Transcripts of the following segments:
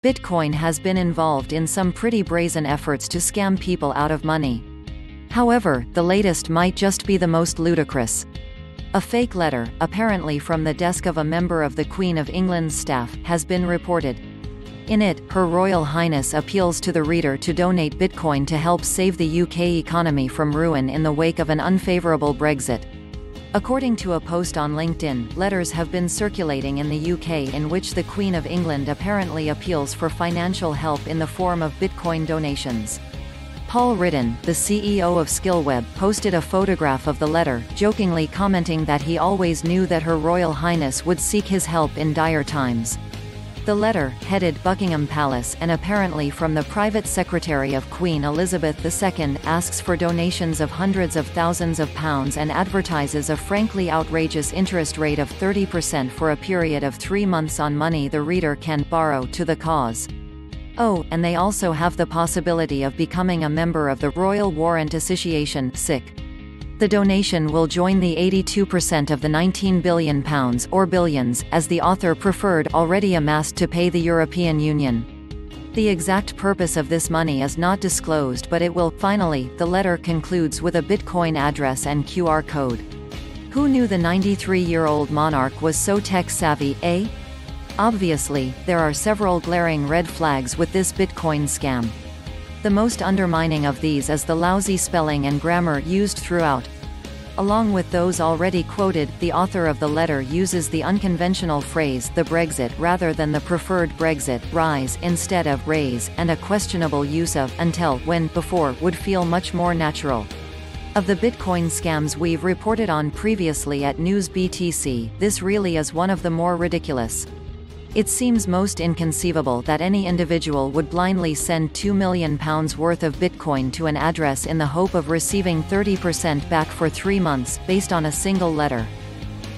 Bitcoin has been involved in some pretty brazen efforts to scam people out of money. However, the latest might just be the most ludicrous. A fake letter, apparently from the desk of a member of the Queen of England's staff, has been reported. In it, Her Royal Highness appeals to the reader to donate Bitcoin to help save the UK economy from ruin in the wake of an unfavourable Brexit. According to a post on LinkedIn, letters have been circulating in the UK in which the Queen of England apparently appeals for financial help in the form of Bitcoin donations. Paul Riddon, the CEO of SkillWeb, posted a photograph of the letter, jokingly commenting that he always knew that Her Royal Highness would seek his help in dire times. The letter, headed Buckingham Palace and apparently from the private secretary of Queen Elizabeth II, asks for donations of hundreds of thousands of pounds and advertises a frankly outrageous interest rate of 30% for a period of 3 months on money the reader can borrow to the cause. Oh, and they also have the possibility of becoming a member of the Royal Warrant Association. The donation will join the 82% of the £19 billion, or billions, as the author preferred, already amassed to pay the European Union. The exact purpose of this money is not disclosed, but it will. Finally, the letter concludes with a Bitcoin address and QR code. Who knew the 93-year-old monarch was so tech-savvy, eh? Obviously, there are several glaring red flags with this Bitcoin scam. The most undermining of these is the lousy spelling and grammar used throughout. Along with those already quoted, the author of the letter uses the unconventional phrase "the Brexit" rather than the preferred Brexit, rise, instead of raise, and a questionable use of until, when, before would feel much more natural. Of the Bitcoin scams we've reported on previously at News BTC, this really is one of the more ridiculous. It seems most inconceivable that any individual would blindly send £2 million worth of Bitcoin to an address in the hope of receiving 30% back for 3 months, based on a single letter.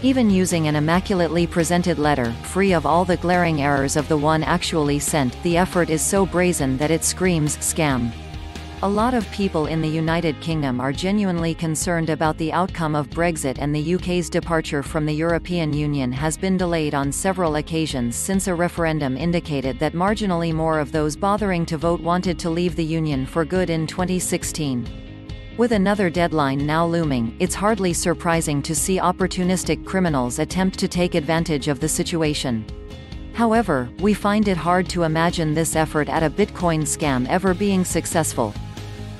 Even using an immaculately presented letter, free of all the glaring errors of the one actually sent, the effort is so brazen that it screams scam. A lot of people in the United Kingdom are genuinely concerned about the outcome of Brexit, and the UK's departure from the European Union has been delayed on several occasions since a referendum indicated that marginally more of those bothering to vote wanted to leave the Union for good in 2016. With another deadline now looming, it's hardly surprising to see opportunistic criminals attempt to take advantage of the situation. However, we find it hard to imagine this effort at a Bitcoin scam ever being successful.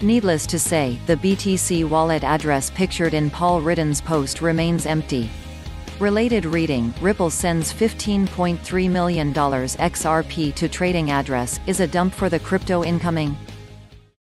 Needless to say, the BTC wallet address pictured in Paul Riddon's post remains empty. Related reading: Ripple sends $15.3 million XRP to trading address. Is a dump for the crypto incoming?